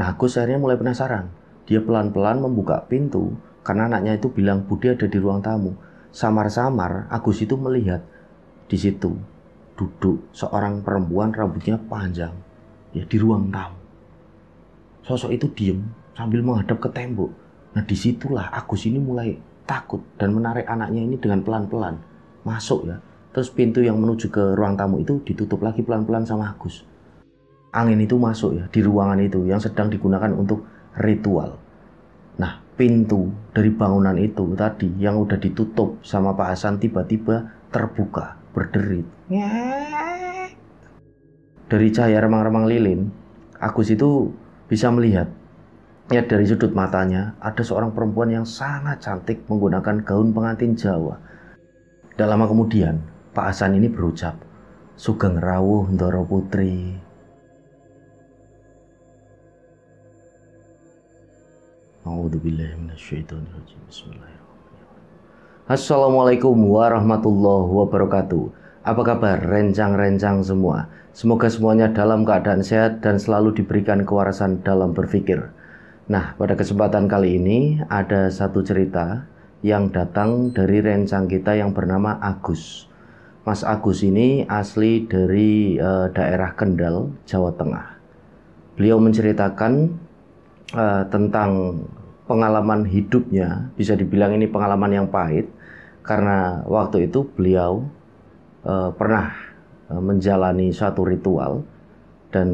Nah, Agus akhirnya mulai penasaran. Dia pelan-pelan membuka pintu karena anaknya itu bilang Budi ada di ruang tamu. Samar-samar Agus itu melihat di situ duduk seorang perempuan rambutnya panjang ya di ruang tamu. Sosok itu diem sambil menghadap ke tembok. Nah, disitulah Agus ini mulai takut dan menarik anaknya ini dengan pelan-pelan masuk ya. Terus pintu yang menuju ke ruang tamu itu ditutup lagi pelan-pelan sama Agus. Angin itu masuk ya di ruangan itu yang sedang digunakan untuk ritual. Nah, pintu dari bangunan itu tadi yang udah ditutup sama Pak Hasan tiba-tiba terbuka, berderit. Dari cahaya remang-remang lilin, Agus itu bisa melihat ya dari sudut matanya ada seorang perempuan yang sangat cantik menggunakan gaun pengantin Jawa. Tak lama kemudian, Pak Hasan ini berucap, "Sugeng rawuh Ndara Putri." A'udzubillahi minasyaitonirrajim. Bismillahirrahmanirrahim. Assalamualaikum warahmatullahi wabarakatuh. Apa kabar rencang-rencang semua? Semoga semuanya dalam keadaan sehat dan selalu diberikan kewarasan dalam berpikir. Nah, pada kesempatan kali ini ada satu cerita yang datang dari rencang kita yang bernama Agus. Mas Agus ini asli dari daerah Kendal, Jawa Tengah. Beliau menceritakan tentang pengalaman hidupnya, bisa dibilang ini pengalaman yang pahit, karena waktu itu beliau pernah menjalani suatu ritual dan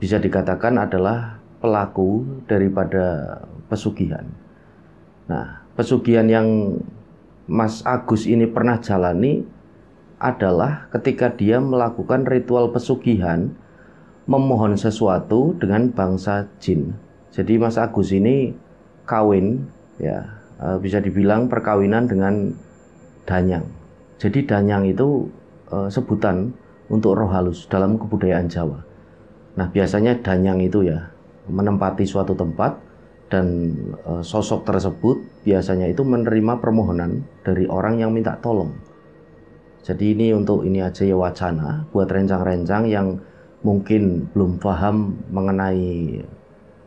bisa dikatakan adalah pelaku daripada pesugihan. Nah, pesugihan yang Mas Agus ini pernah jalani adalah ketika dia melakukan ritual pesugihan memohon sesuatu dengan bangsa jin. Jadi Mas Agus ini kawin ya, bisa dibilang perkawinan dengan danyang. Jadi danyang itu sebutan untuk roh halus dalam kebudayaan Jawa. Nah, biasanya danyang itu ya menempati suatu tempat dan sosok tersebut biasanya itu menerima permohonan dari orang yang minta tolong. Jadi ini untuk ini aja ya wacana buat rencang-rencang yang mungkin belum paham mengenai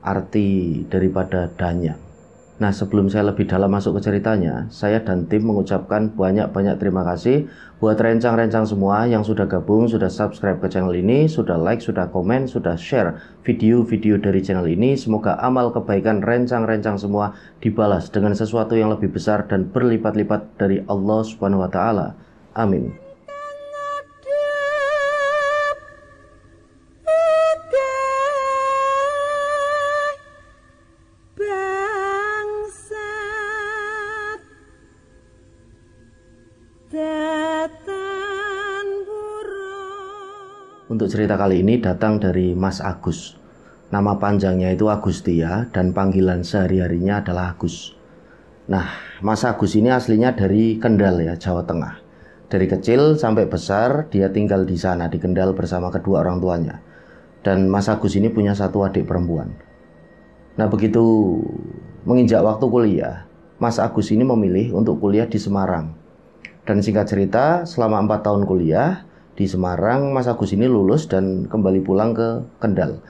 arti daripada danyang. Nah, sebelum saya lebih dalam masuk ke ceritanya, saya dan tim mengucapkan banyak-banyak terima kasih buat rencang-rencang semua yang sudah gabung, sudah subscribe ke channel ini, sudah like, sudah komen, sudah share video-video dari channel ini. Semoga amal kebaikan rencang-rencang semua dibalas dengan sesuatu yang lebih besar dan berlipat-lipat dari Allah Subhanahu wa Ta'ala. Amin. Untuk cerita kali ini datang dari Mas Agus. Nama panjangnya itu Agustia dan panggilan sehari-harinya adalah Agus. Nah, Mas Agus ini aslinya dari Kendal ya, Jawa Tengah. Dari kecil sampai besar dia tinggal di sana di Kendal bersama kedua orang tuanya. Dan Mas Agus ini punya satu adik perempuan. Nah, begitu menginjak waktu kuliah, Mas Agus ini memilih untuk kuliah di Semarang. Dan singkat cerita, selama 4 tahun kuliah di Semarang, Mas Agus ini lulus dan kembali pulang ke Kendal.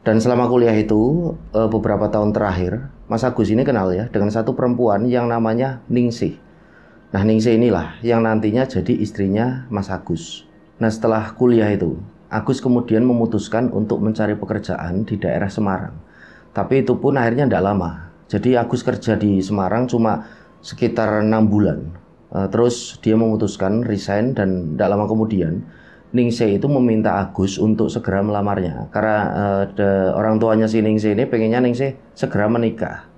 Dan selama kuliah itu, beberapa tahun terakhir, Mas Agus ini kenal ya dengan satu perempuan yang namanya Ningsih. Nah, Ningsih inilah yang nantinya jadi istrinya Mas Agus. Nah, setelah kuliah itu, Agus kemudian memutuskan untuk mencari pekerjaan di daerah Semarang. Tapi itu pun akhirnya tidak lama. Jadi Agus kerja di Semarang cuma sekitar 6 bulan. Terus dia memutuskan resign dan tidak lama kemudian Ningsih itu meminta Agus untuk segera melamarnya karena orang tuanya si Ningsih ini pengennya Ningsih segera menikah.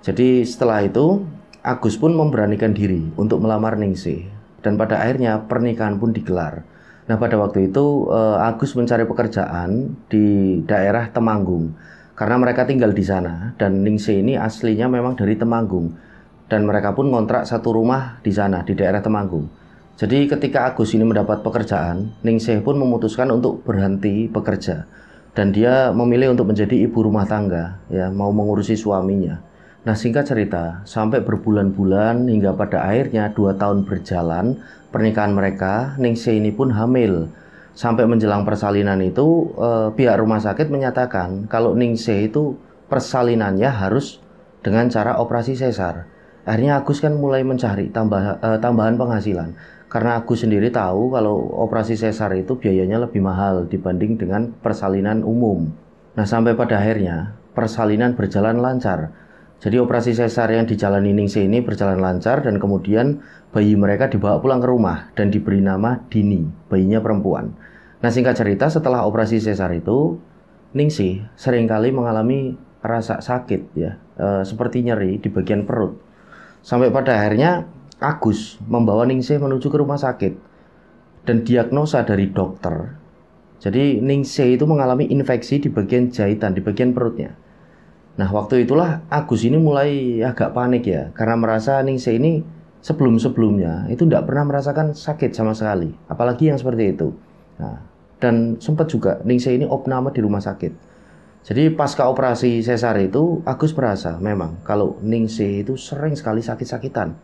Jadi setelah itu Agus pun memberanikan diri untuk melamar Ningsih dan pada akhirnya pernikahan pun digelar. Nah, pada waktu itu Agus mencari pekerjaan di daerah Temanggung karena mereka tinggal di sana dan Ningsih ini aslinya memang dari Temanggung. Dan mereka pun ngontrak satu rumah di sana, di daerah Temanggung. Jadi ketika Agus ini mendapat pekerjaan, Ningsih pun memutuskan untuk berhenti bekerja. Dan dia memilih untuk menjadi ibu rumah tangga, ya, mau mengurusi suaminya. Nah, singkat cerita, sampai berbulan-bulan hingga pada akhirnya 2 tahun berjalan pernikahan mereka, Ningsih ini pun hamil. Sampai menjelang persalinan itu pihak rumah sakit menyatakan kalau Ningsih itu persalinannya harus dengan cara operasi sesar. Akhirnya Agus kan mulai mencari tambahan penghasilan. Karena Agus sendiri tahu kalau operasi sesar itu biayanya lebih mahal dibanding dengan persalinan umum. Nah, sampai pada akhirnya persalinan berjalan lancar. Jadi operasi sesar yang dijalani Ningsih ini berjalan lancar dan kemudian bayi mereka dibawa pulang ke rumah dan diberi nama Dini, bayinya perempuan. Nah, singkat cerita, setelah operasi sesar itu, Ningsih seringkali mengalami rasa sakit ya, seperti nyeri di bagian perut. Sampai pada akhirnya Agus membawa Ningsih menuju ke rumah sakit dan diagnosa dari dokter. Jadi Ningsih itu mengalami infeksi di bagian jahitan, di bagian perutnya. Nah, waktu itulah Agus ini mulai agak panik ya, karena merasa Ningsih ini sebelum-sebelumnya itu tidak pernah merasakan sakit sama sekali, apalagi yang seperti itu. Nah, dan sempat juga Ningsih ini opname di rumah sakit. Jadi pasca operasi sesar itu Agus merasa memang kalau Ningsih itu sering sekali sakit-sakitan,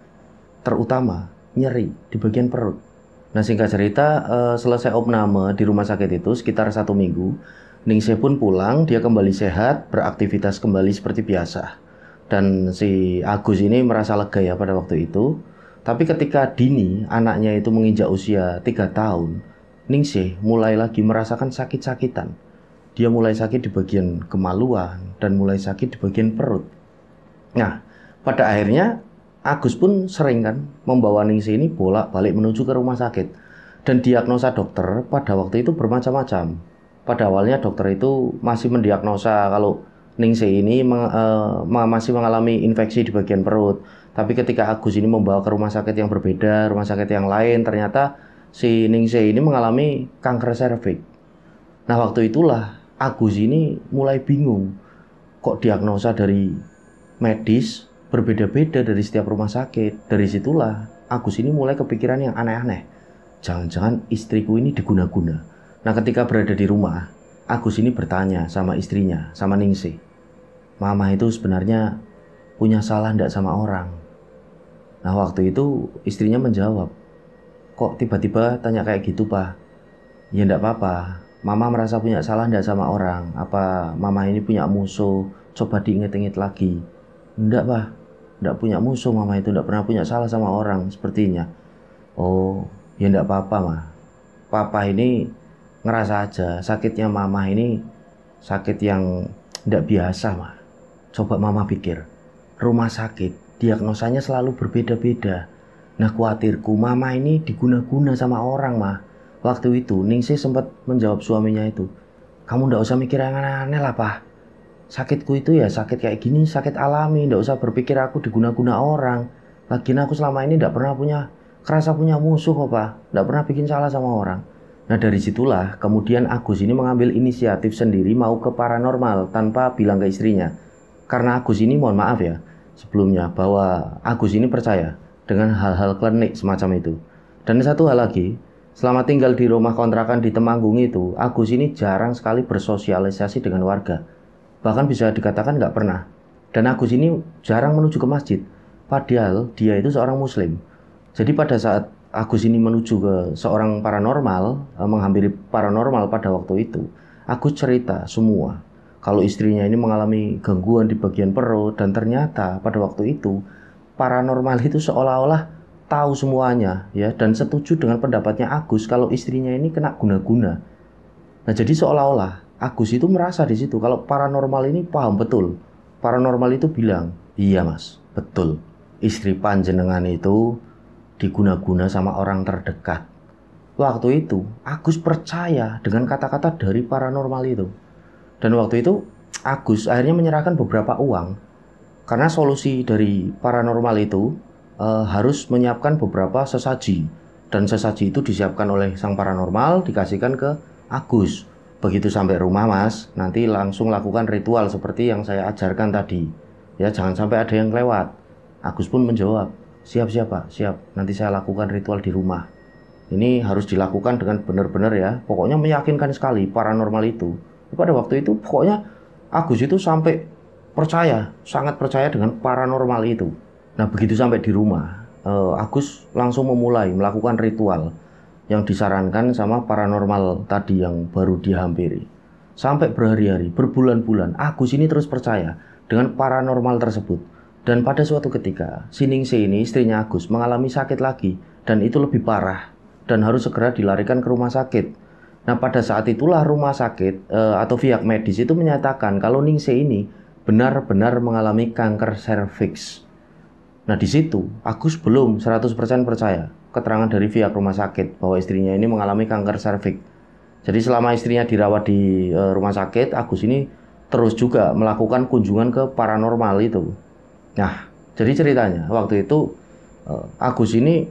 terutama nyeri di bagian perut. Nah, singkat cerita, selesai opname di rumah sakit itu sekitar 1 minggu, Ningsih pun pulang, dia kembali sehat, beraktivitas kembali seperti biasa. Dan si Agus ini merasa lega ya pada waktu itu. Tapi ketika Dini, anaknya itu menginjak usia 3 tahun, Ningsih mulai lagi merasakan sakit-sakitan. Dia mulai sakit di bagian kemaluan dan mulai sakit di bagian perut. Nah, pada akhirnya Agus pun sering kan membawa Ningsih ini bolak-balik menuju ke rumah sakit. Dan diagnosa dokter pada waktu itu bermacam-macam. Pada awalnya dokter itu masih mendiagnosa kalau Ningsih ini masih mengalami infeksi di bagian perut. Tapi ketika Agus ini membawa ke rumah sakit yang berbeda, rumah sakit yang lain, ternyata si Ningsih ini mengalami kanker serviks. Nah, waktu itulah Agus ini mulai bingung. Kok diagnosa dari medis berbeda-beda dari setiap rumah sakit. Dari situlah Agus ini mulai kepikiran yang aneh-aneh. Jangan-jangan istriku ini diguna-guna. Nah, ketika berada di rumah, Agus ini bertanya sama istrinya, sama Ningsih. Mama itu sebenarnya punya salah enggak sama orang? Nah, waktu itu istrinya menjawab, kok tiba-tiba tanya kayak gitu, Pak? Ya enggak apa-apa, Mama merasa punya salah enggak sama orang? Apa Mama ini punya musuh? Coba diinget-inget lagi. Enggak, Pak, enggak punya musuh, Mama itu enggak pernah punya salah sama orang sepertinya. Oh, ya enggak apa-apa, Ma. Papa ini ngerasa aja sakitnya Mama ini sakit yang enggak biasa, Ma. Coba Mama pikir, rumah sakit diagnosanya selalu berbeda-beda. Nah, khawatirku Mama ini diguna-guna sama orang, Ma. Waktu itu Ningsih sempat menjawab suaminya itu, kamu ndak usah mikir yang aneh-aneh lah, Pak. Sakitku itu ya sakit kayak gini, sakit alami, ndak usah berpikir aku diguna-guna orang. Lagian aku selama ini ndak pernah kerasa punya musuh kok, Pak. Ndak pernah bikin salah sama orang. Nah, dari situlah kemudian Agus ini mengambil inisiatif sendiri mau ke paranormal tanpa bilang ke istrinya. Karena Agus ini, mohon maaf ya, sebelumnya bahwa Agus ini percaya dengan hal-hal klinik semacam itu. Dan satu hal lagi, selama tinggal di rumah kontrakan di Temanggung itu, Agus ini jarang sekali bersosialisasi dengan warga. Bahkan bisa dikatakan nggak pernah. Dan Agus ini jarang menuju ke masjid. Padahal dia itu seorang muslim. Jadi pada saat Agus ini menuju ke seorang paranormal, menghampiri paranormal pada waktu itu, Agus cerita semua. Kalau istrinya ini mengalami gangguan di bagian perut, dan ternyata pada waktu itu, paranormal itu seolah-olah tahu semuanya, ya, dan setuju dengan pendapatnya Agus kalau istrinya ini kena guna-guna. Nah, jadi seolah-olah Agus itu merasa di situ kalau paranormal ini paham betul. Paranormal itu bilang, iya Mas, betul. Istri panjenengan itu diguna-guna sama orang terdekat. Waktu itu Agus percaya dengan kata-kata dari paranormal itu. Dan waktu itu Agus akhirnya menyerahkan beberapa uang. Karena solusi dari paranormal itu harus menyiapkan beberapa sesaji. Dan sesaji itu disiapkan oleh sang paranormal, dikasihkan ke Agus. Begitu sampai rumah, Mas, nanti langsung lakukan ritual seperti yang saya ajarkan tadi. Ya, jangan sampai ada yang kelewat. Agus pun menjawab, siap Pak, siap. Nanti saya lakukan ritual di rumah. Ini harus dilakukan dengan benar-benar ya. Pokoknya meyakinkan sekali paranormal itu. Pada waktu itu pokoknya Agus itu sampai percaya, sangat percaya dengan paranormal itu. Nah, begitu sampai di rumah, Agus langsung memulai melakukan ritual. yang disarankan sama paranormal tadi yang baru dihampiri. Sampai berhari-hari, berbulan-bulan, Agus ini terus percaya dengan paranormal tersebut. Dan pada suatu ketika, si Ningsih ini, istrinya Agus, mengalami sakit lagi. Dan itu lebih parah. Dan harus segera dilarikan ke rumah sakit. Nah, pada saat itulah rumah sakit atau pihak medis itu menyatakan kalau Ningsih ini benar-benar mengalami kanker serviks. Nah, di situ Agus belum 100% percaya keterangan dari pihak rumah sakit bahwa istrinya ini mengalami kanker serviks. Jadi selama istrinya dirawat di rumah sakit, Agus ini terus juga melakukan kunjungan ke paranormal itu. Nah, jadi ceritanya waktu itu Agus ini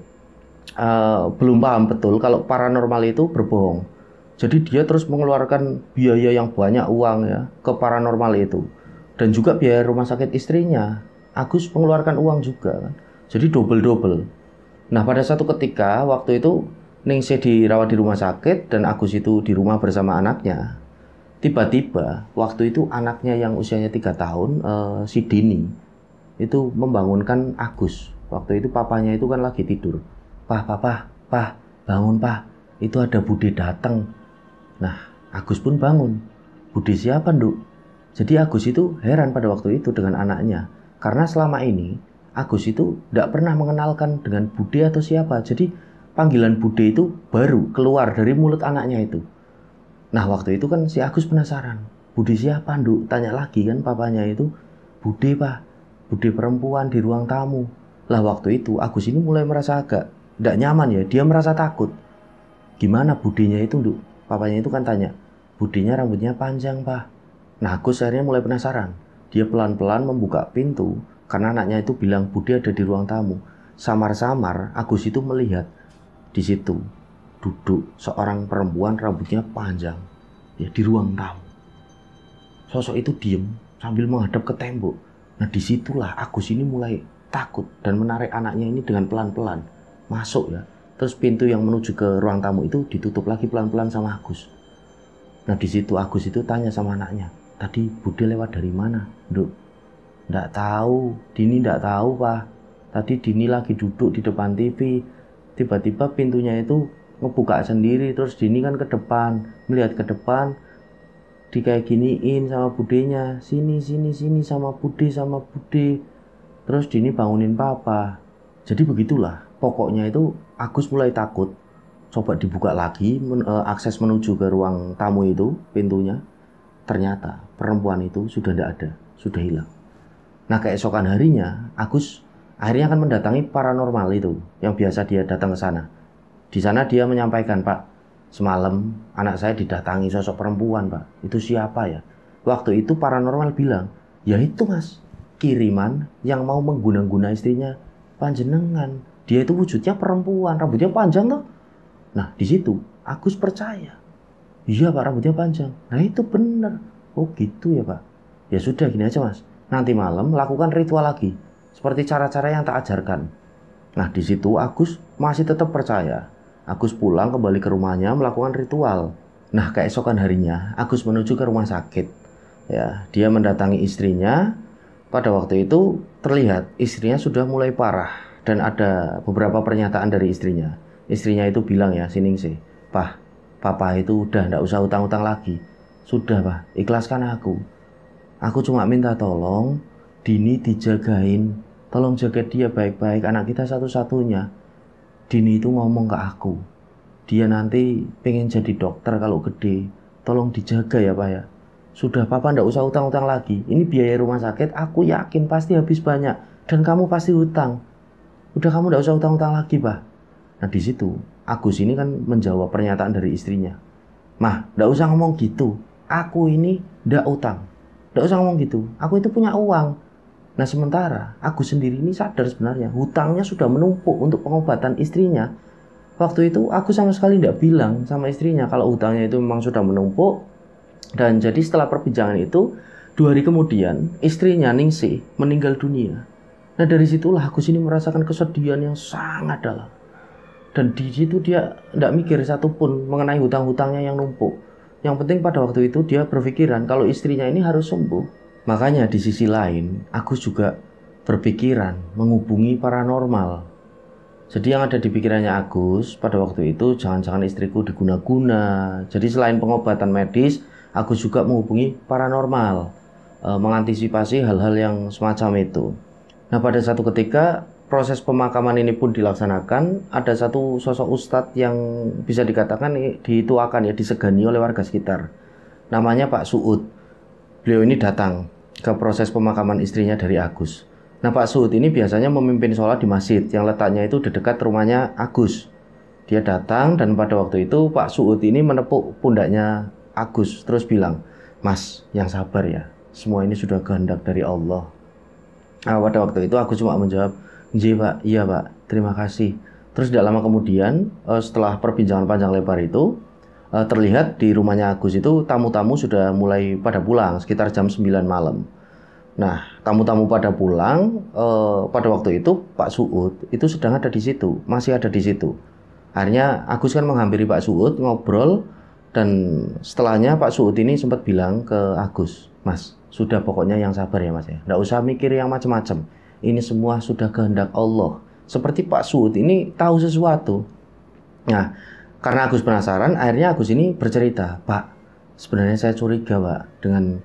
belum paham betul kalau paranormal itu berbohong. Jadi dia terus mengeluarkan biaya yang banyak uang ya ke paranormal itu. Dan juga biaya rumah sakit istrinya. Agus mengeluarkan uang juga kan. Jadi double-double. Nah, pada satu ketika waktu itu Ningsih dirawat di rumah sakit dan Agus itu di rumah bersama anaknya. Tiba-tiba waktu itu anaknya yang usianya 3 tahun, si Dini, itu membangunkan Agus. Waktu itu papanya itu kan lagi tidur. Pah, bangun Pah, itu ada Bude datang. Nah, Agus pun bangun. Bude siapa, Nduk? Jadi Agus itu heran pada waktu itu dengan anaknya. Karena selama ini Agus itu tidak pernah mengenalkan dengan Bude atau siapa. Jadi panggilan Bude itu baru keluar dari mulut anaknya itu. Nah, waktu itu kan si Agus penasaran. Bude siapa, Nduk? Tanya lagi kan papanya itu. Bude, Pak. Bude perempuan di ruang tamu. Lah, waktu itu Agus ini mulai merasa agak tidak nyaman ya. Dia merasa takut. Gimana budenya itu, Nduk? Papanya itu kan tanya. Budenya rambutnya panjang, Pak. Nah, Agus akhirnya mulai penasaran. Dia pelan-pelan membuka pintu karena anaknya itu bilang Bude ada di ruang tamu. Samar-samar Agus itu melihat di situ duduk seorang perempuan rambutnya panjang ya di ruang tamu. Sosok itu diem sambil menghadap ke tembok. Nah, disitulah Agus ini mulai takut dan menarik anaknya ini dengan pelan-pelan masuk ya. Terus pintu yang menuju ke ruang tamu itu ditutup lagi pelan-pelan sama Agus. Nah, di situ Agus itu tanya sama anaknya, tadi Bude lewat dari mana, Nduk? Nggak tahu, Dini nggak tahu, Pak. Tadi Dini lagi duduk di depan TV. Tiba-tiba pintunya itu ngebuka sendiri, terus Dini kan ke depan, melihat ke depan, di kayak giniin sama budenya, sini sama Bude. Terus Dini bangunin papa. Jadi begitulah, pokoknya itu Agus mulai takut. Coba dibuka lagi akses menuju ke ruang tamu itu, pintunya. Ternyata perempuan itu sudah tidak ada, sudah hilang. Nah, keesokan harinya Agus akhirnya akan mendatangi paranormal itu yang biasa dia datang ke sana. Di sana dia menyampaikan, Pak, semalam anak saya didatangi sosok perempuan, Pak. Itu siapa ya? Waktu itu paranormal bilang, ya itu Mas, kiriman yang mau mengguna-guna istrinya panjenengan. Dia itu wujudnya perempuan, rambutnya panjang tuh. Nah, di situ Agus percaya. Iya, Pak, rambutnya panjang. Nah, itu benar. Oh gitu ya, Pak. Ya sudah, gini aja Mas. Nanti malam lakukan ritual lagi. Seperti cara-cara yang tak ajarkan. Nah, di situ Agus masih tetap percaya. Agus pulang kembali ke rumahnya melakukan ritual. Nah, keesokan harinya Agus menuju ke rumah sakit. Ya, dia mendatangi istrinya. Pada waktu itu terlihat istrinya sudah mulai parah dan ada beberapa pernyataan dari istrinya. Istrinya itu bilang ya, si Ningsih, Pah, papa itu udah nggak usah utang-utang lagi. Sudah, Pak, ikhlaskan aku. Aku cuma minta tolong Dini dijagain. Tolong jaga dia baik-baik, anak kita satu-satunya. Dini itu ngomong ke aku, dia nanti pengen jadi dokter kalau gede. Tolong dijaga ya, Pak ya. Sudah, Papa ndak usah utang-utang lagi. Ini biaya rumah sakit, aku yakin pasti habis banyak. Dan kamu pasti hutang. Udah, kamu ndak usah utang-utang lagi, Pak. Nah, di situ Agus ini kan menjawab pernyataan dari istrinya. Mah, ndak usah ngomong gitu. Aku ini ndak utang. Ndak usah ngomong gitu. Aku itu punya uang. Nah, sementara Agus sendiri ini sadar sebenarnya hutangnya sudah menumpuk untuk pengobatan istrinya. Waktu itu Agus sama sekali tidak bilang sama istrinya kalau hutangnya itu memang sudah menumpuk. Dan jadi setelah perbincangan itu, 2 hari kemudian istrinya Ningsih meninggal dunia. Nah, dari situlah Agus ini merasakan kesedihan yang sangat dalam. Dan di situ dia tidak mikir satupun mengenai hutang-hutangnya yang numpuk. Yang penting pada waktu itu dia berpikiran kalau istrinya ini harus sembuh. Makanya di sisi lain, Agus juga berpikiran menghubungi paranormal. Jadi yang ada di pikirannya Agus pada waktu itu, jangan-jangan istriku diguna-guna. Jadi selain pengobatan medis, Agus juga menghubungi paranormal, mengantisipasi hal-hal yang semacam itu. Nah, pada satu ketika proses pemakaman ini pun dilaksanakan, ada satu sosok ustadz yang bisa dikatakan dituakan ya, disegani oleh warga sekitar. Namanya Pak Suud. Beliau ini datang ke proses pemakaman istrinya dari Agus. Nah, Pak Suud ini biasanya memimpin sholat di masjid yang letaknya itu di dekat rumahnya Agus. Dia datang dan pada waktu itu Pak Suud ini menepuk pundaknya Agus terus bilang, "Mas, yang sabar ya, semua ini sudah kehendak dari Allah." Nah, pada waktu itu Agus cuma menjawab, "Nggih Pak, iya Pak, terima kasih." Terus tidak lama kemudian setelah perbincangan panjang lebar itu, terlihat di rumahnya Agus itu tamu-tamu sudah mulai pada pulang sekitar jam 9 malam. Nah, tamu-tamu pada pulang, pada waktu itu Pak Suud itu sedang ada di situ, masih ada di situ. Akhirnya Agus kan menghampiri Pak Suud, ngobrol, dan setelahnya Pak Suud ini sempat bilang ke Agus, "Mas, sudah pokoknya yang sabar ya Mas ya, nggak usah mikir yang macam-macam. Ini semua sudah kehendak Allah." Seperti Pak Suud ini tahu sesuatu. Nah, karena Agus penasaran, akhirnya Agus ini bercerita, "Pak, sebenarnya saya curiga Pak dengan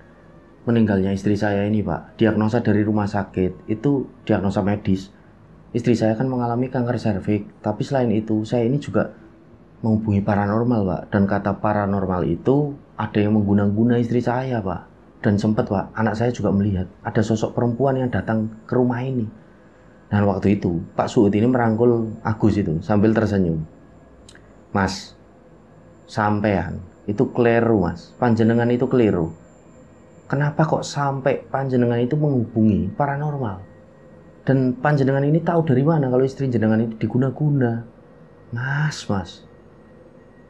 meninggalnya istri saya ini Pak. Diagnosa dari rumah sakit, itu diagnosa medis. Istri saya kan mengalami kanker serviks, tapi selain itu saya ini juga menghubungi paranormal Pak. Dan kata paranormal itu ada yang mengguna-guna istri saya Pak. Dan sempat Pak, anak saya juga melihat ada sosok perempuan yang datang ke rumah ini." Dan waktu itu Pak Suud ini merangkul Agus itu sambil tersenyum. "Mas, sampean itu keliru Mas, panjenengan itu keliru. Kenapa kok sampai panjenengan itu menghubungi paranormal? Dan panjenengan ini tahu dari mana kalau istri jenengan itu diguna-guna? Mas,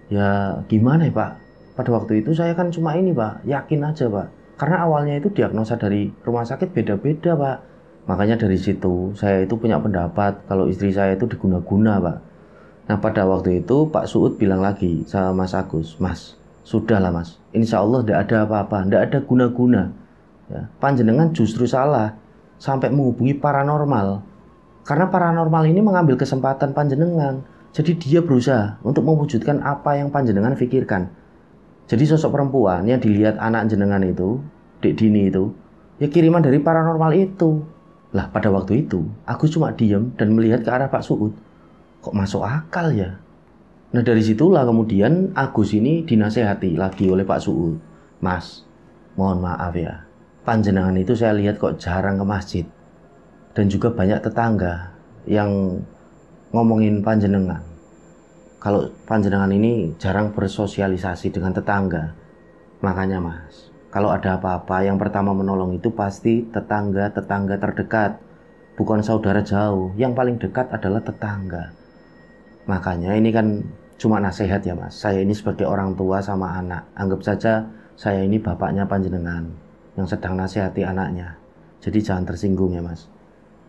ya gimana ya Pak? Pada waktu itu saya kan cuma ini Pak, yakin aja Pak. Karena awalnya itu diagnosa dari rumah sakit beda-beda Pak. Makanya dari situ saya itu punya pendapat kalau istri saya itu diguna-guna Pak." Nah, pada waktu itu Pak Suud bilang lagi sama Mas Agus, "Mas, sudahlah Mas, insya Allah tidak ada apa-apa, tidak ada guna-guna. Ya, panjenengan justru salah sampai menghubungi paranormal. Karena paranormal ini mengambil kesempatan panjenengan. Jadi dia berusaha untuk mewujudkan apa yang panjenengan pikirkan. Jadi sosok perempuan yang dilihat anak jenengan itu, Dek Dini itu, ya kiriman dari paranormal itu." Lah, pada waktu itu aku cuma diam dan melihat ke arah Pak Suud. Kok masuk akal ya? Nah, dari situlah kemudian Agus ini dinasehati lagi oleh Pak Suud. "Mas, mohon maaf ya, panjenengan itu saya lihat kok jarang ke masjid. Dan juga banyak tetangga yang ngomongin panjenengan. Kalau panjenengan ini jarang bersosialisasi dengan tetangga. Makanya Mas, kalau ada apa-apa yang pertama menolong itu pasti tetangga-tetangga terdekat. Bukan saudara jauh, yang paling dekat adalah tetangga. Makanya ini kan cuma nasihat ya Mas. Saya ini sebagai orang tua sama anak. Anggap saja saya ini bapaknya panjenengan yang sedang nasihati anaknya. Jadi jangan tersinggung ya Mas.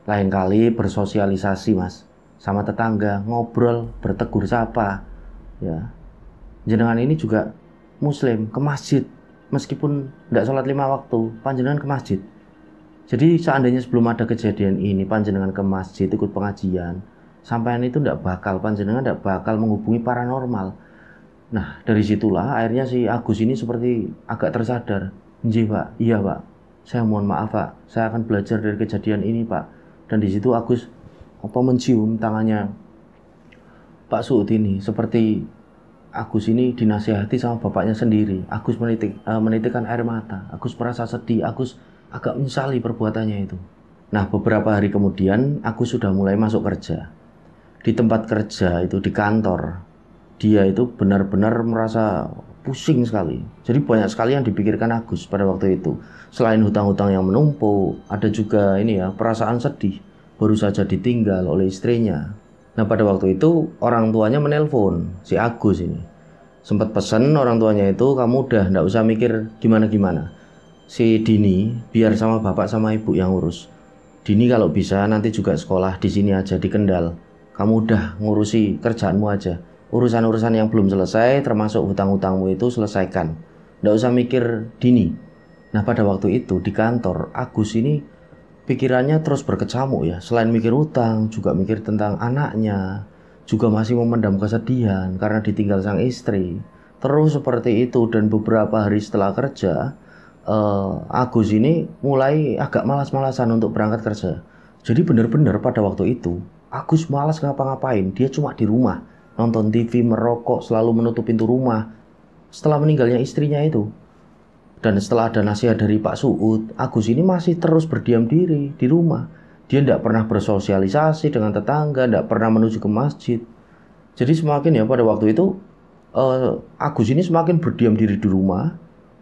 Lain kali bersosialisasi Mas sama tetangga, ngobrol, bertegur sapa. Ya, jenengan ini juga Muslim, ke masjid. Meskipun tidak sholat 5 waktu, panjenengan ke masjid. Jadi seandainya sebelum ada kejadian ini panjenengan ke masjid ikut pengajian, sampean itu panjenengan tidak bakal menghubungi paranormal. Nah, dari situlah akhirnya si Agus ini seperti agak tersadar. "Nggih Pak, iya Pak, saya mohon maaf Pak, saya akan belajar dari kejadian ini Pak." Dan di situ Agus mencium tangannya Pak Suud ini, seperti Agus ini dinasihati sama bapaknya sendiri. Agus menitikkan air mata. Agus merasa sedih, Agus agak menyesali perbuatannya itu. Nah, beberapa hari kemudian Agus sudah mulai masuk kerja. Di tempat kerja itu, di kantor, dia itu benar-benar merasa pusing sekali. Jadi banyak sekali yang dipikirkan Agus pada waktu itu. Selain hutang-hutang yang menumpuk, ada juga perasaan sedih, baru saja ditinggal oleh istrinya. Nah, pada waktu itu orang tuanya menelpon si Agus ini. Sempat pesan orang tuanya itu, "Kamu udah nggak usah mikir gimana-gimana. Si Dini biar sama bapak sama ibu yang urus. Dini kalau bisa nanti juga sekolah di sini aja di Kendal. Kamu udah ngurusi kerjaanmu aja. Urusan-urusan yang belum selesai termasuk hutang-hutangmu itu selesaikan. Nggak usah mikir Dini." Nah, pada waktu itu di kantor Agus ini pikirannya terus berkecamuk ya. Selain mikir utang, juga mikir tentang anaknya, juga masih memendam kesedihan karena ditinggal sang istri. Terus seperti itu, dan beberapa hari setelah kerja, Agus ini mulai agak malas-malasan untuk berangkat kerja. Jadi benar-benar pada waktu itu, Agus malas ngapa-ngapain. Dia cuma di rumah, nonton TV, merokok, selalu menutup pintu rumah. Setelah meninggalnya istrinya itu, dan setelah ada nasihat dari Pak Suud, Agus ini masih terus berdiam diri di rumah. Dia tidak pernah bersosialisasi dengan tetangga, tidak pernah menuju ke masjid. Jadi semakin ya pada waktu itu, Agus ini semakin berdiam diri di rumah,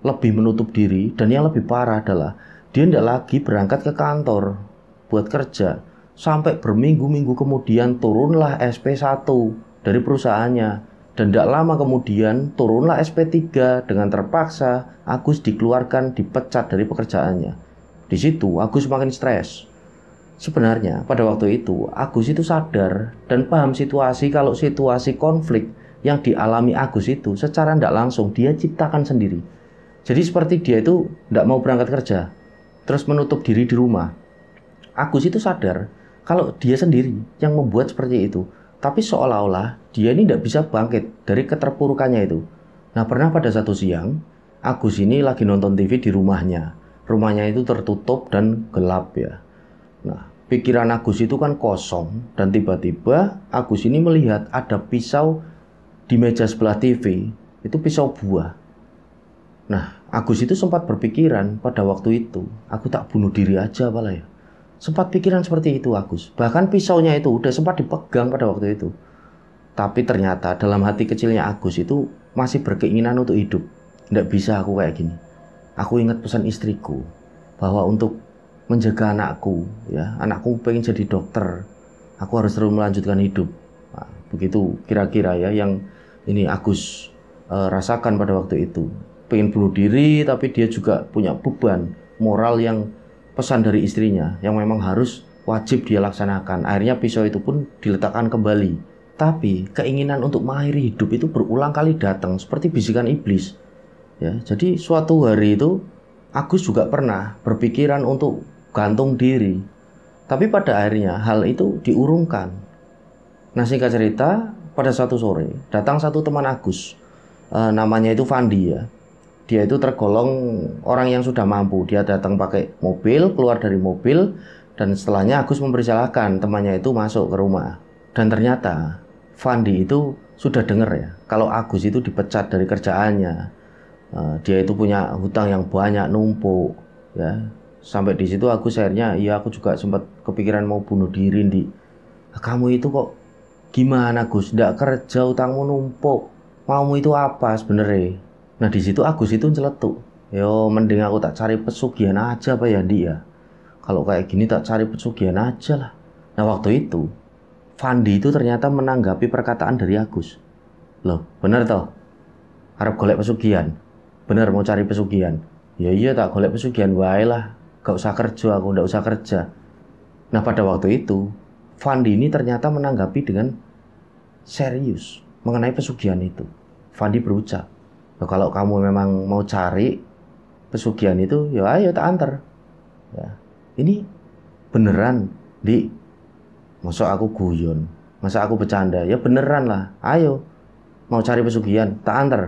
lebih menutup diri, dan yang lebih parah adalah dia tidak lagi berangkat ke kantor buat kerja. Sampai berminggu-minggu kemudian turunlah SP1 dari perusahaannya. Dan tidak lama kemudian turunlah SP3, dengan terpaksa Agus dikeluarkan, dipecat dari pekerjaannya. Di situ Agus semakin stres. Sebenarnya pada waktu itu Agus itu sadar dan paham situasi, kalau situasi konflik yang dialami Agus itu secara tidak langsung dia ciptakan sendiri. Jadi seperti dia itu tidak mau berangkat kerja, terus menutup diri di rumah. Agus itu sadar kalau dia sendiri yang membuat seperti itu. Tapi seolah-olah dia ini tidak bisa bangkit dari keterpurukannya itu. Nah, pernah pada satu siang, Agus ini lagi nonton TV di rumahnya. Rumahnya itu tertutup dan gelap ya. Nah, pikiran Agus itu kan kosong. Dan tiba-tiba Agus ini melihat ada pisau di meja sebelah TV. Itu pisau buah. Nah, Agus itu sempat berpikiran pada waktu itu, aku tak bunuh diri aja apalah ya. Sempat pikiran seperti itu Agus. Bahkan pisaunya itu udah sempat dipegang pada waktu itu. Tapi ternyata dalam hati kecilnya Agus itu masih berkeinginan untuk hidup. Tidak bisa aku kayak gini. Aku ingat pesan istriku bahwa untuk menjaga anakku, ya, anakku pengen jadi dokter, aku harus terus melanjutkan hidup. Nah, begitu kira-kira ya yang ini Agus rasakan pada waktu itu. Pengen bunuh diri, tapi dia juga punya beban moral yang pesan dari istrinya yang memang harus wajib dia laksanakan. Akhirnya pisau itu pun diletakkan kembali. Tapi keinginan untuk mengakhiri hidup itu berulang kali datang seperti bisikan iblis. Ya, jadi suatu hari itu Agus juga pernah berpikiran untuk gantung diri. Tapi pada akhirnya hal itu diurungkan. Nah, singkat cerita, pada satu sore datang satu teman Agus. Namanya itu Fandi ya. Dia itu tergolong orang yang sudah mampu. Dia datang pakai mobil, keluar dari mobil, dan setelahnya Agus mempersilahkan temannya itu masuk ke rumah. Dan ternyata Fandi itu sudah dengar ya, kalau Agus itu dipecat dari kerjaannya. Dia itu punya hutang yang banyak, numpuk ya. Sampai di situ Agus akhirnya, ya aku juga sempat kepikiran mau bunuh diri. Kamu itu kok gimana Gus? Nggak kerja, utangmu numpuk. Maumu itu apa sebenarnya? Nah di situ Agus itu nyeletuk. Yo mending aku tak cari pesugihan aja Pak Yandi ya. Kalau kayak gini tak cari pesugihan aja lah. Nah waktu itu Fandi itu ternyata menanggapi perkataan dari Agus. Loh bener toh? Harap golek pesugihan. Bener mau cari pesugihan. Ya iya tak golek pesugihan wae lah. Gak usah kerja, aku gak usah kerja. Nah pada waktu itu Fandi ini ternyata menanggapi dengan serius mengenai pesugihan itu. Fandi berucap, kalau kamu memang mau cari pesugihan itu, ya ayo tak antar. Ya, ini beneran, Di. Masa aku guyon, masa aku bercanda? Ya beneran lah. Ayo, mau cari pesugihan, tak antar.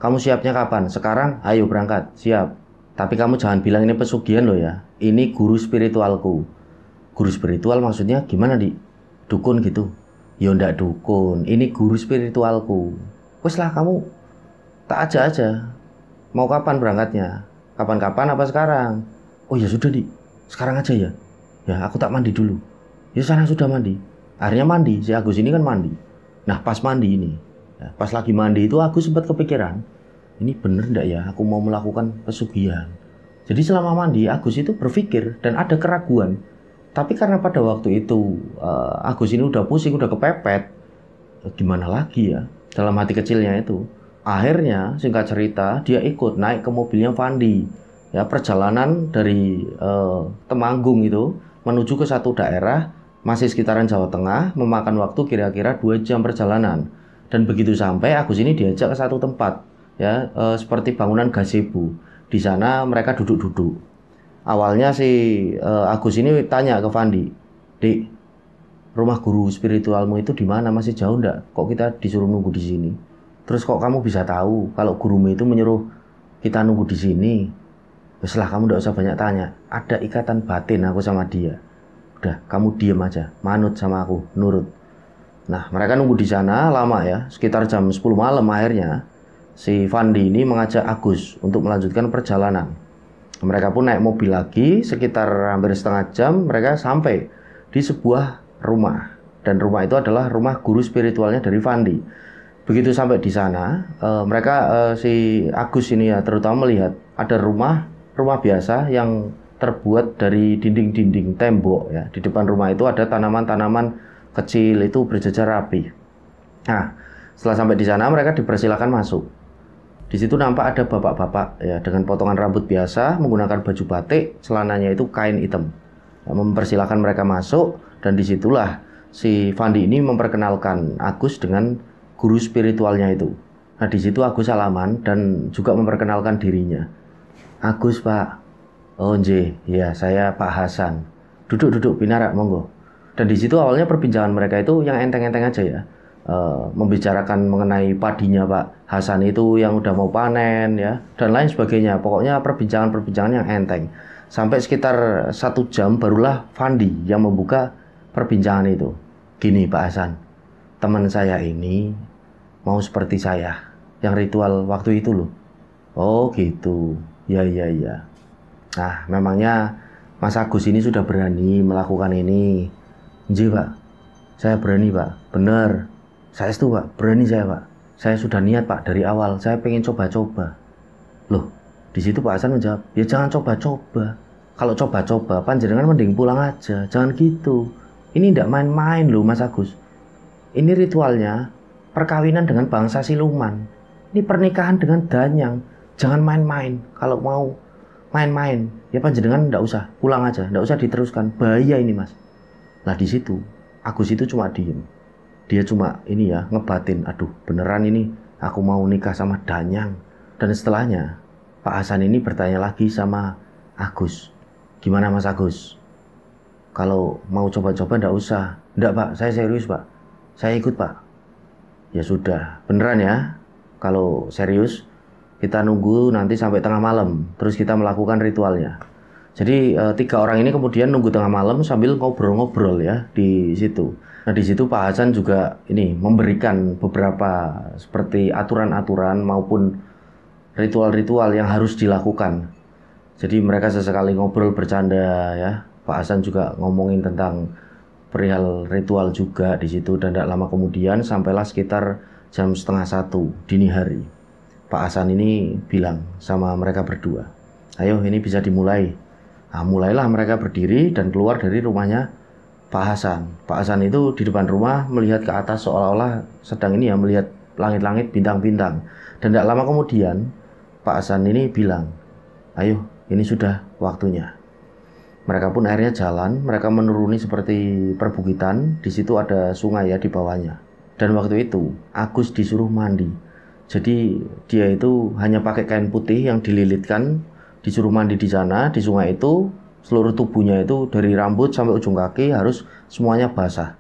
Kamu siapnya kapan? Sekarang, ayo berangkat. Siap. Tapi kamu jangan bilang ini pesugihan loh ya. Ini guru spiritualku. Guru spiritual maksudnya gimana, Di? Dukun gitu? Ya ndak dukun. Ini guru spiritualku. Wes lah kamu tak aja. Mau kapan berangkatnya? Kapan-kapan apa sekarang? Oh ya sudah Di, sekarang aja ya. Ya aku tak mandi dulu. Ya sana sudah mandi. Akhirnya mandi, si Agus ini kan mandi. Nah pas mandi ini, ya, pas lagi mandi itu Agus sempat kepikiran, ini bener ndak ya aku mau melakukan pesugihan. Jadi selama mandi Agus itu berpikir dan ada keraguan. Tapi karena pada waktu itu Agus ini udah pusing, udah kepepet, gimana lagi ya dalam hati kecilnya itu. Akhirnya singkat cerita dia ikut naik ke mobilnya Fandi. Ya perjalanan dari Temanggung itu menuju ke satu daerah masih sekitaran Jawa Tengah, memakan waktu kira-kira 2 jam perjalanan. Dan begitu sampai Agus ini diajak ke satu tempat ya seperti bangunan gazebo. Di sana mereka duduk-duduk. Awalnya si Agus ini tanya ke Fandi, "Dik, rumah guru spiritualmu itu di mana? Masih jauh enggak? Kok kita disuruh nunggu di sini? Terus kok kamu bisa tahu kalau gurumu itu menyuruh kita nunggu di sini?" "Wes lah, kamu enggak usah banyak tanya. Ada ikatan batin aku sama dia. Udah, kamu diem aja, manut sama aku, nurut." Nah, mereka nunggu di sana lama ya, sekitar jam 10 malam akhirnya si Fandi ini mengajak Agus untuk melanjutkan perjalanan. Mereka pun naik mobil lagi, sekitar hampir setengah jam mereka sampai di sebuah rumah. Dan rumah itu adalah rumah guru spiritualnya dari Fandi. Begitu sampai di sana, si Agus ini ya terutama melihat ada rumah biasa yang terbuat dari dinding-dinding tembok ya. Di depan rumah itu ada tanaman-tanaman kecil itu berjejer rapi. Nah, setelah sampai di sana mereka dipersilakan masuk. Di situ nampak ada bapak-bapak ya dengan potongan rambut biasa, menggunakan baju batik, celananya itu kain hitam. Ya, mempersilahkan mereka masuk, dan disitulah si Fandi ini memperkenalkan Agus dengan guru spiritualnya itu. Nah, di situ Agus salaman dan juga memperkenalkan dirinya. "Agus, Pak." "Oh, nggih, ya saya Pak Hasan." Duduk Pinara, monggo." Dan di situ awalnya perbincangan mereka itu yang enteng-enteng aja ya. Membicarakan mengenai padinya Pak Hasan itu yang udah mau panen ya, dan lain sebagainya. Pokoknya perbincangan yang enteng. Sampai sekitar 1 jam barulah Fandi yang membuka perbincangan itu. "Gini Pak Hasan, teman saya ini mau seperti saya yang ritual waktu itu loh." "Oh gitu, ya. Nah, memangnya Mas Agus ini sudah berani melakukan ini?" "Nggih Pak, saya berani Pak, bener. Saya itu Pak, berani saya Pak. Saya sudah niat Pak dari awal, saya pengen coba-coba." Loh, di situ Pak Hasan menjawab, "Ya jangan coba-coba. Kalau coba-coba, panjenengan mending pulang aja, jangan gitu. Ini ndak main-main loh Mas Agus. Ini ritualnya perkawinan dengan bangsa siluman. Ini pernikahan dengan danyang, jangan main-main. Kalau mau main-main, ya panjenengan ndak usah, pulang aja, ndak usah diteruskan, bahaya ini Mas." Nah, di situ Agus itu cuma diem. Dia cuma ini ya ngebatin, aduh beneran ini aku mau nikah sama danyang. Dan setelahnya Pak Hasan ini bertanya lagi sama Agus, "Gimana Mas Agus? Kalau mau coba-coba ndak usah." "Ndak Pak, saya serius Pak, saya ikut Pak." "Ya sudah, beneran ya. Kalau serius kita nunggu nanti sampai tengah malam, terus kita melakukan ritualnya." Jadi 3 orang ini kemudian nunggu tengah malam sambil ngobrol-ngobrol ya di situ. Nah, di situ Pak Hasan juga ini memberikan beberapa seperti aturan-aturan maupun ritual-ritual yang harus dilakukan. Jadi mereka sesekali ngobrol bercanda ya. Pak Hasan juga ngomongin tentang perihal ritual juga di situ, dan tidak lama kemudian sampailah sekitar jam 12:30 dini hari. Pak Hasan ini bilang sama mereka berdua, "Ayo ini bisa dimulai." Nah, mulailah mereka berdiri dan keluar dari rumahnya Pak Hasan. Pak Hasan itu di depan rumah melihat ke atas seolah-olah sedang ini ya melihat langit-langit, bintang-bintang. Dan tidak lama kemudian Pak Hasan ini bilang, "Ayo, ini sudah waktunya." Mereka pun akhirnya jalan, mereka menuruni seperti perbukitan. Di situ ada sungai ya di bawahnya. Dan waktu itu Agus disuruh mandi. Jadi dia itu hanya pakai kain putih yang dililitkan, disuruh mandi di sana, di sungai itu. Seluruh tubuhnya itu dari rambut sampai ujung kaki harus semuanya basah.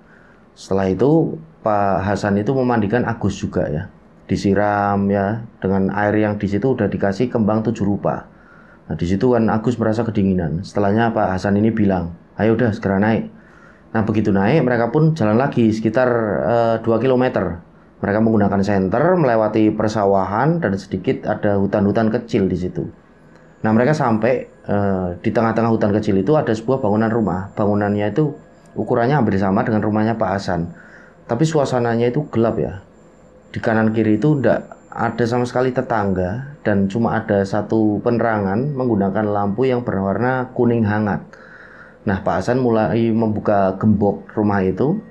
Setelah itu Pak Hasan itu memandikan Agus juga ya. Disiram ya dengan air yang di situ udah dikasih kembang 7 rupa. Nah, di situ kan Agus merasa kedinginan. Setelahnya Pak Hasan ini bilang, "Ayo udah segera naik." Nah, begitu naik mereka pun jalan lagi sekitar 2 km. Mereka menggunakan senter melewati persawahan dan sedikit ada hutan-hutan kecil di situ. Nah, mereka sampai di tengah-tengah hutan kecil itu ada sebuah bangunan rumah. Bangunannya itu ukurannya hampir sama dengan rumahnya Pak Hasan. Tapi suasananya itu gelap ya. Di kanan kiri itu tidak ada sama sekali tetangga dan cuma ada satu penerangan menggunakan lampu yang berwarna kuning hangat. Nah, Pak Hasan mulai membuka gembok rumah itu.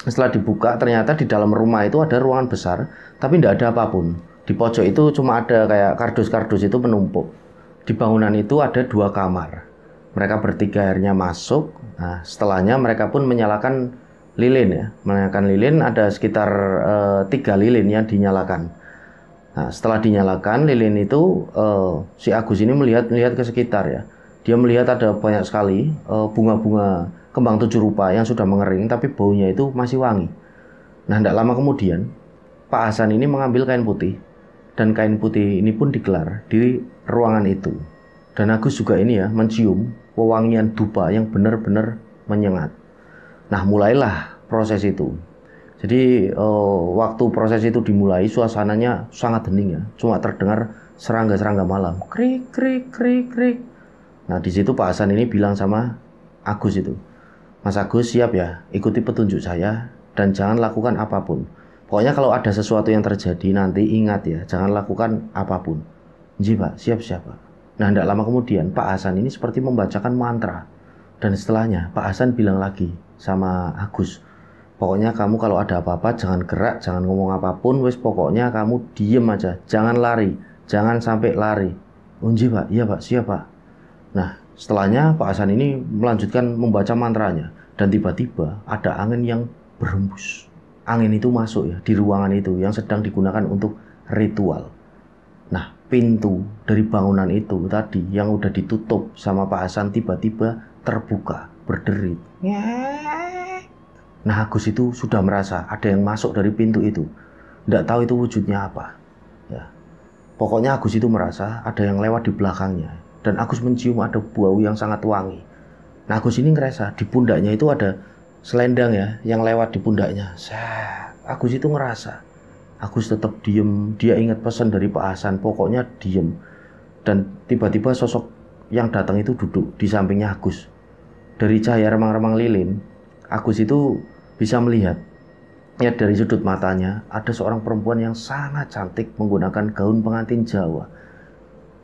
Setelah dibuka ternyata di dalam rumah itu ada ruangan besar, tapi tidak ada apapun. Di pojok itu cuma ada kayak kardus-kardus itu menumpuk. Di bangunan itu ada 2 kamar. Mereka bertiga akhirnya masuk. Nah, setelahnya mereka pun menyalakan lilin ya. Menyalakan lilin ada sekitar 3 lilin yang dinyalakan. Nah, setelah dinyalakan lilin itu si Agus ini melihat ke sekitar ya. Dia melihat ada banyak sekali bunga-bunga kembang 7 rupa yang sudah mengering, tapi baunya itu masih wangi. Nah, tidak lama kemudian, Pak Hasan ini mengambil kain putih, dan kain putih ini pun digelar di ruangan itu. Dan Agus juga ini ya, mencium wewangian dupa yang benar-benar menyengat. Nah, mulailah proses itu. Jadi waktu proses itu dimulai, suasananya sangat hening ya, cuma terdengar serangga-serangga malam, krik krik krik krik. Nah, di situ Pak Hasan ini bilang sama Agus itu, Mas Agus, siap ya, ikuti petunjuk saya dan jangan lakukan apapun. Pokoknya kalau ada sesuatu yang terjadi nanti ingat ya, jangan lakukan apapun. Ji Pak, siap-siap Pak. Nah, tidak lama kemudian Pak Hasan ini seperti membacakan mantra. Dan setelahnya Pak Hasan bilang lagi sama Agus, pokoknya kamu kalau ada apa-apa jangan gerak, jangan ngomong apapun, wes pokoknya kamu diem aja, jangan lari, jangan sampai lari. Ji Pak, iya Pak, siap Pak. Nah, setelahnya Pak Hasan ini melanjutkan membaca mantranya. Dan tiba-tiba ada angin yang berhembus. Angin itu masuk ya di ruangan itu yang sedang digunakan untuk ritual. Nah, pintu dari bangunan itu tadi yang udah ditutup sama Pak Hasan tiba-tiba terbuka, berderit. Nah, Agus itu sudah merasa ada yang masuk dari pintu itu. Nggak tahu itu wujudnya apa. Ya. Pokoknya Agus itu merasa ada yang lewat di belakangnya. Dan Agus mencium ada bau yang sangat wangi. Nah, Agus ini ngerasa di pundaknya itu ada selendang ya yang lewat di pundaknya. Agus itu ngerasa. Agus tetap diem. Dia ingat pesan dari Pak Hasan. Pokoknya diem. Dan tiba-tiba sosok yang datang itu duduk di sampingnya Agus. Dari cahaya remang-remang lilin, Agus itu bisa melihat. Ya, dari sudut matanya ada seorang perempuan yang sangat cantik menggunakan gaun pengantin Jawa.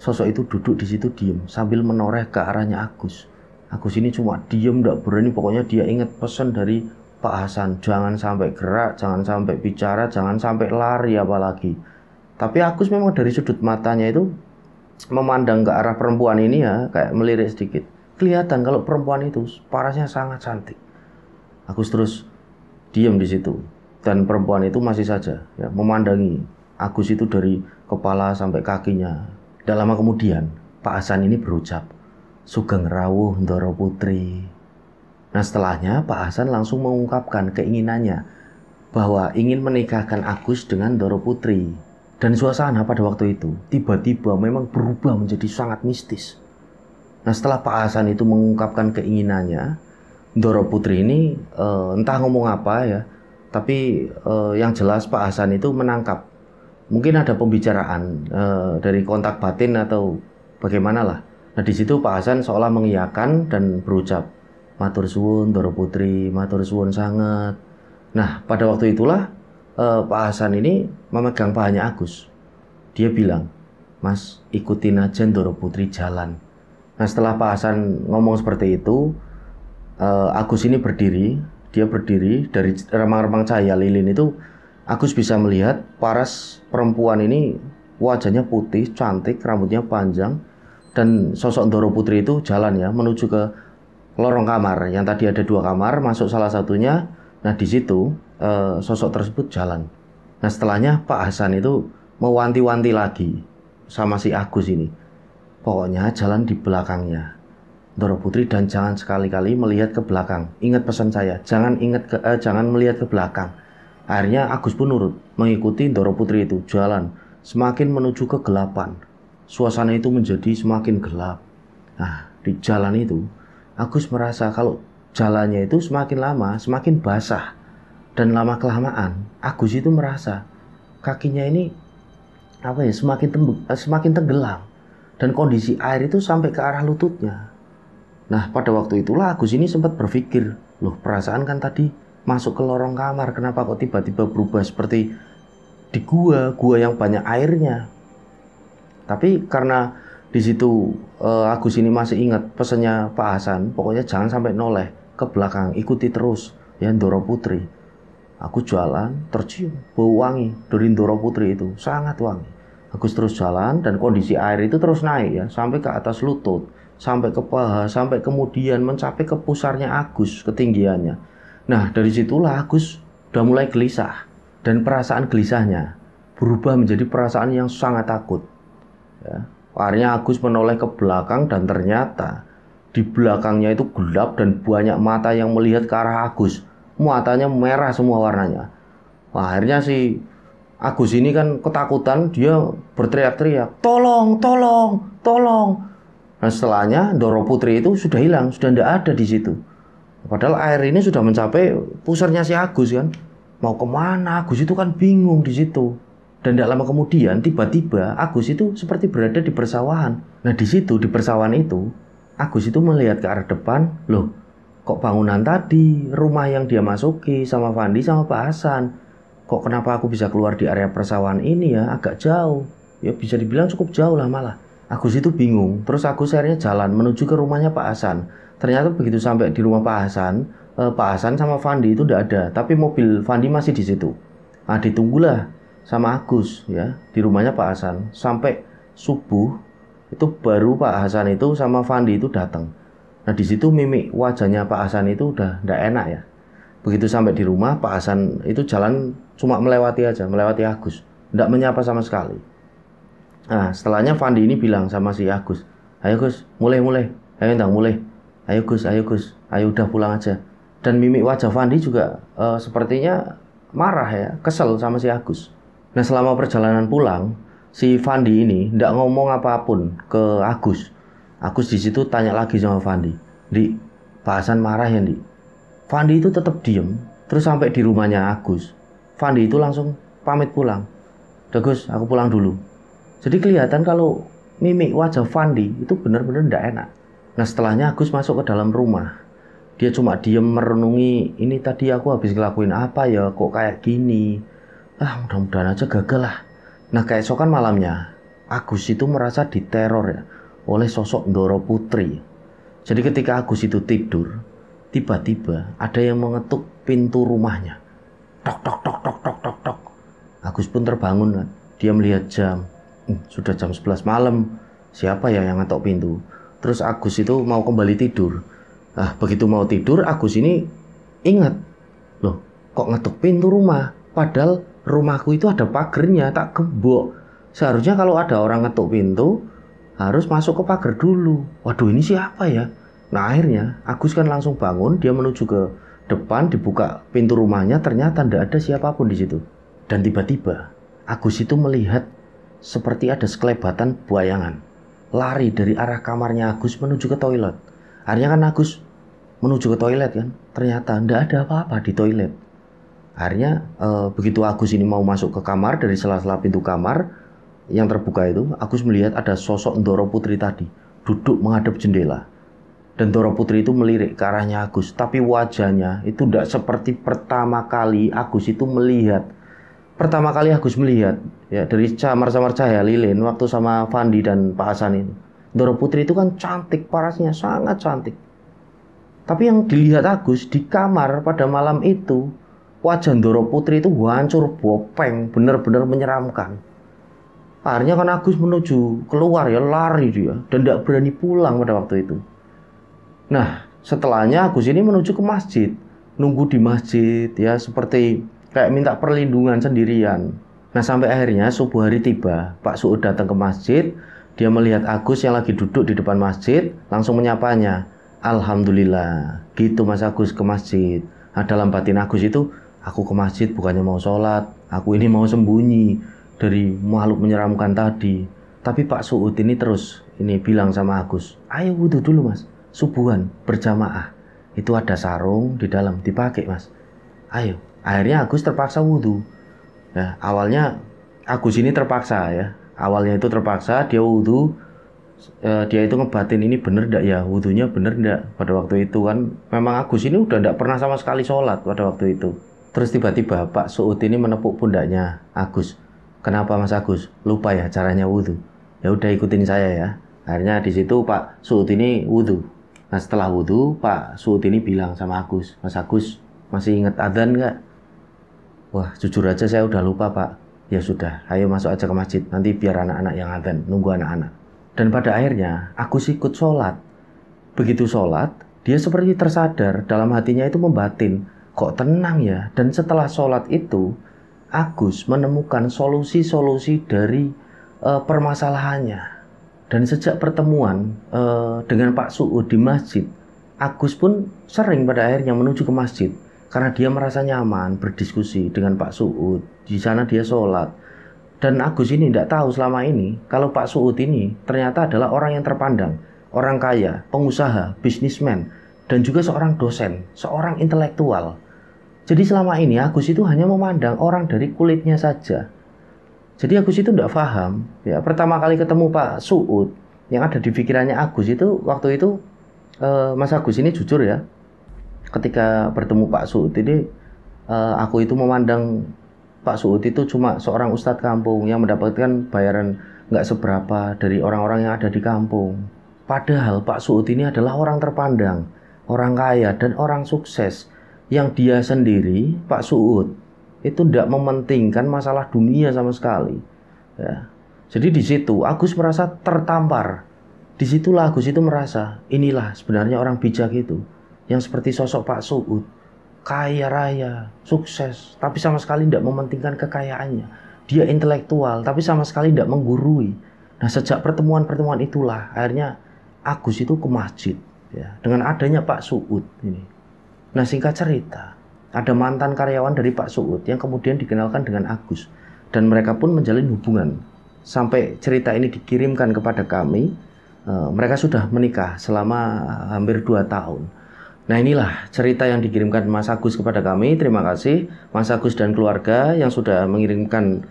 Sosok itu duduk di situ diem sambil menoreh ke arahnya Agus. Agus ini cuma diem, tidak berani. Pokoknya dia ingat pesan dari Pak Hasan, jangan sampai gerak, jangan sampai bicara, jangan sampai lari apalagi. Tapi Agus memang dari sudut matanya itu memandang ke arah perempuan ini ya, kayak melirik sedikit. Kelihatan kalau perempuan itu parasnya sangat cantik. Agus terus diem di situ dan perempuan itu masih saja ya, memandangi Agus itu dari kepala sampai kakinya. Tidak lama kemudian, Pak Hasan ini berucap, Sugeng rawuh Ndoro Putri. Nah, setelahnya Pak Hasan langsung mengungkapkan keinginannya bahwa ingin menikahkan Agus dengan Ndoro Putri. Dan suasana pada waktu itu tiba-tiba memang berubah menjadi sangat mistis. Nah, setelah Pak Hasan itu mengungkapkan keinginannya, Ndoro Putri ini entah ngomong apa ya, tapi yang jelas Pak Hasan itu menangkap. Mungkin ada pembicaraan dari kontak batin atau bagaimana lah. Nah, di situ Pak Hasan seolah mengiyakan dan berucap, matur suwun Ndoro Putri, matur suwun sanget. Nah, pada waktu itulah Pak Hasan ini memegang pahanya Agus. Dia bilang, Mas, ikutin aja Ndoro Putri jalan. Nah, setelah Pak Hasan ngomong seperti itu, Agus ini berdiri. Dia berdiri dari remang-remang cahaya lilin itu. Agus bisa melihat paras perempuan ini wajahnya putih, cantik, rambutnya panjang. Dan sosok Ndoro Putri itu jalan ya menuju ke lorong kamar. Yang tadi ada 2 kamar, masuk salah satunya. Nah, di situ sosok tersebut jalan. Nah, setelahnya Pak Hasan itu mewanti-wanti lagi sama si Agus ini. Pokoknya jalan di belakangnya Ndoro Putri dan jangan sekali-kali melihat ke belakang. Ingat pesan saya, jangan melihat ke belakang. Akhirnya Agus pun nurut, mengikuti Ndoro Putri itu jalan, semakin menuju kegelapan. Suasana itu menjadi semakin gelap. Nah, di jalan itu, Agus merasa kalau jalannya itu semakin lama, semakin basah. Dan lama-kelamaan, Agus itu merasa kakinya ini semakin tenggelam. Dan kondisi air itu sampai ke arah lututnya. Nah, pada waktu itulah Agus ini sempat berpikir, loh, perasaan kan tadi masuk ke lorong kamar, kenapa kok tiba-tiba berubah seperti di gua yang banyak airnya. Tapi karena di situ Agus ini masih ingat pesannya Pak Hasan, pokoknya jangan sampai noleh ke belakang, ikuti terus ya Ndoro Putri. Agus jalan, tercium bau wangi dari Ndoro Putri itu, sangat wangi. Agus terus jalan dan kondisi air itu terus naik ya, sampai ke atas lutut, sampai ke paha, sampai kemudian mencapai ke pusarnya Agus ketinggiannya. Nah, dari situlah Agus udah mulai gelisah. Dan perasaan gelisahnya berubah menjadi perasaan yang sangat takut. Ya. Akhirnya Agus menoleh ke belakang dan ternyata Di belakangnya itu gelap dan banyak mata yang melihat ke arah Agus. Matanya merah semua warnanya. Wah, akhirnya si Agus ini kan ketakutan, dia berteriak-teriak, tolong, tolong, tolong. Nah setelahnya Ndoro Putri itu sudah hilang, sudah tidak ada di situ. Padahal air ini sudah mencapai pusarnya si Agus kan. Mau kemana? Agus itu kan bingung di situ. Dan tidak lama kemudian tiba-tiba Agus itu seperti berada di persawahan. Nah di situ di persawahan itu Agus itu melihat ke arah depan. Loh, kok bangunan tadi, rumah yang dia masuki sama Fandi sama Pak Hasan, kok kenapa aku bisa keluar di area persawahan ini ya? Agak jauh. Ya bisa dibilang cukup jauh lah malah. Agus itu bingung. Terus Agus akhirnya jalan menuju ke rumahnya Pak Hasan. Ternyata begitu sampai di rumah Pak Hasan sama Fandi itu tidak ada, tapi mobil Fandi masih di situ. Nah ditunggulah sama Agus ya di rumahnya Pak Hasan sampai subuh. Itu baru Pak Hasan itu sama Fandi itu datang. Nah di situ mimik wajahnya Pak Hasan itu udah tidak enak ya. Begitu sampai di rumah Pak Hasan itu jalan cuma melewati aja, melewati Agus, tidak menyapa sama sekali. Nah setelahnya Fandi ini bilang sama si Agus, ayo Gus, mulai, ayo ndang mulai, ayo Gus, ayo udah pulang aja. Dan mimik wajah Fandi juga sepertinya marah ya, kesel sama si Agus. Nah selama perjalanan pulang, si Fandi ini tidak ngomong apapun ke Agus. Agus di situ tanya lagi sama Fandi, Di, Pak Hasan marah ya Di? Fandi itu tetap diem. Terus sampai di rumahnya Agus, Fandi itu langsung pamit pulang. Udah Gus, aku pulang dulu. Jadi kelihatan kalau mimik wajah Fandi itu benar-benar tidak enak. Nah setelahnya Agus masuk ke dalam rumah. Dia cuma diem merenungi, ini tadi aku habis ngelakuin apa ya, kok kayak gini. Mudah-mudahan aja gagal lah. Nah keesokan malamnya Agus itu merasa diteror ya oleh sosok Ndoro Putri. Jadi ketika Agus itu tidur, tiba-tiba ada yang mengetuk pintu rumahnya. Tok tok tok tok tok tok tok. Agus pun terbangun kan. Dia melihat jam. Sudah jam 11 malam. Siapa ya yang ngetok pintu? Terus Agus itu mau kembali tidur. Begitu mau tidur Agus ini ingat, loh kok ngetuk pintu rumah? Padahal rumahku itu ada pagernya, tak gembok. Seharusnya kalau ada orang ngetuk pintu harus masuk ke pagar dulu. Waduh ini siapa ya? Nah akhirnya Agus kan langsung bangun, dia menuju ke depan, dibuka pintu rumahnya, ternyata tidak ada siapapun di situ. Dan tiba-tiba Agus itu melihat seperti ada sekelebatan bayangan lari dari arah kamarnya Agus menuju ke toilet. Akhirnya kan Agus menuju ke toilet kan, ternyata tidak ada apa-apa di toilet. Akhirnya begitu Agus ini mau masuk ke kamar, dari sela-sela pintu kamar yang terbuka itu, Agus melihat ada sosok Ndoro Putri tadi duduk menghadap jendela. Dan Ndoro Putri itu melirik ke arahnya Agus, tapi wajahnya itu tidak seperti pertama kali Agus itu melihat. Pertama kali Agus melihat ya dari samar-samar cahaya lilin waktu sama Fandi dan Pak Hasan itu, Ndoro Putri itu kan cantik, parasnya sangat cantik. Tapi yang dilihat Agus di kamar pada malam itu, wajah Ndoro Putri itu hancur bopeng, benar-benar menyeramkan. Akhirnya kan Agus menuju keluar ya, lari dia dan tidak berani pulang pada waktu itu. Nah setelahnya Agus ini menuju ke masjid, nunggu di masjid ya seperti kayak minta perlindungan sendirian. Nah sampai akhirnya subuh hari tiba, Pak Suud datang ke masjid. Dia melihat Agus yang lagi duduk di depan masjid, langsung menyapanya, Alhamdulillah. Gitu Mas Agus ke masjid. Nah dalam batin Agus itu, aku ke masjid bukannya mau sholat, aku ini mau sembunyi dari makhluk menyeramkan tadi. Tapi Pak Suud ini terus bilang sama Agus, ayo wudhu dulu Mas, subuhan berjamaah. Itu ada sarung di dalam, dipakai Mas. Ayo. Akhirnya Agus terpaksa wudhu. Ya, awalnya Agus ini terpaksa ya. Awalnya itu terpaksa dia wudhu. Dia itu ngebatin ini bener ndak ya, wudhunya bener ndak. Pada waktu itu kan memang Agus ini udah ndak pernah sama sekali sholat pada waktu itu. Terus tiba-tiba Pak Suud ini menepuk pundaknya Agus. Kenapa Mas Agus? Lupa ya caranya wudhu? Ya udah ikutin saya ya. Akhirnya di situ Pak Suud ini wudhu. Nah setelah wudhu Pak Suud ini bilang sama Agus, Mas Agus masih ingat adzan nggak? Wah jujur aja saya udah lupa Pak. Ya sudah, ayo masuk aja ke masjid. Nanti biar anak-anak yang adzan, nunggu anak-anak. Dan pada akhirnya Agus ikut sholat. Begitu sholat, dia seperti tersadar, dalam hatinya itu membatin, kok tenang ya. Dan setelah sholat itu, Agus menemukan solusi-solusi dari permasalahannya. Dan sejak pertemuan dengan Pak Suud di masjid, Agus pun sering pada akhirnya menuju ke masjid karena dia merasa nyaman berdiskusi dengan Pak Suud. Di sana dia sholat. Dan Agus ini tidak tahu selama ini kalau Pak Suud ini ternyata adalah orang yang terpandang, orang kaya, pengusaha, bisnismen, dan juga seorang dosen, seorang intelektual. Jadi selama ini Agus itu hanya memandang orang dari kulitnya saja. Jadi Agus itu tidak paham. Ya, pertama kali ketemu Pak Suud, yang ada di pikirannya Agus itu waktu itu Mas Agus ini jujur ya, ketika bertemu Pak Suud ini aku itu memandang Pak Suud itu cuma seorang ustadz kampung yang mendapatkan bayaran nggak seberapa dari orang-orang yang ada di kampung. Padahal Pak Suud ini adalah orang terpandang, orang kaya dan orang sukses yang dia sendiri, Pak Suud, itu tidak mementingkan masalah dunia sama sekali. Ya. Jadi di situ Agus merasa tertampar. Disitulah Agus itu merasa, inilah sebenarnya orang bijak itu, yang seperti sosok Pak Suud, kaya raya, sukses, tapi sama sekali tidak mementingkan kekayaannya. Dia intelektual, tapi sama sekali tidak menggurui. Nah, sejak pertemuan-pertemuan itulah, akhirnya Agus itu ke masjid, ya, dengan adanya Pak Suud ini. Nah, singkat cerita, ada mantan karyawan dari Pak Suud yang kemudian dikenalkan dengan Agus, dan mereka pun menjalin hubungan. Sampai cerita ini dikirimkan kepada kami, mereka sudah menikah selama hampir 2 tahun. Nah, inilah cerita yang dikirimkan Mas Agus kepada kami. Terima kasih Mas Agus dan keluarga yang sudah mengirimkan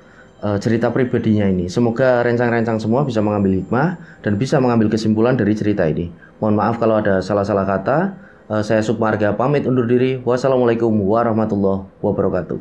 cerita pribadinya ini. Semoga rencang-rencang semua bisa mengambil hikmah dan bisa mengambil kesimpulan dari cerita ini. Mohon maaf kalau ada salah-salah kata. Saya Sukmarga pamit undur diri. Wassalamualaikum warahmatullahi wabarakatuh.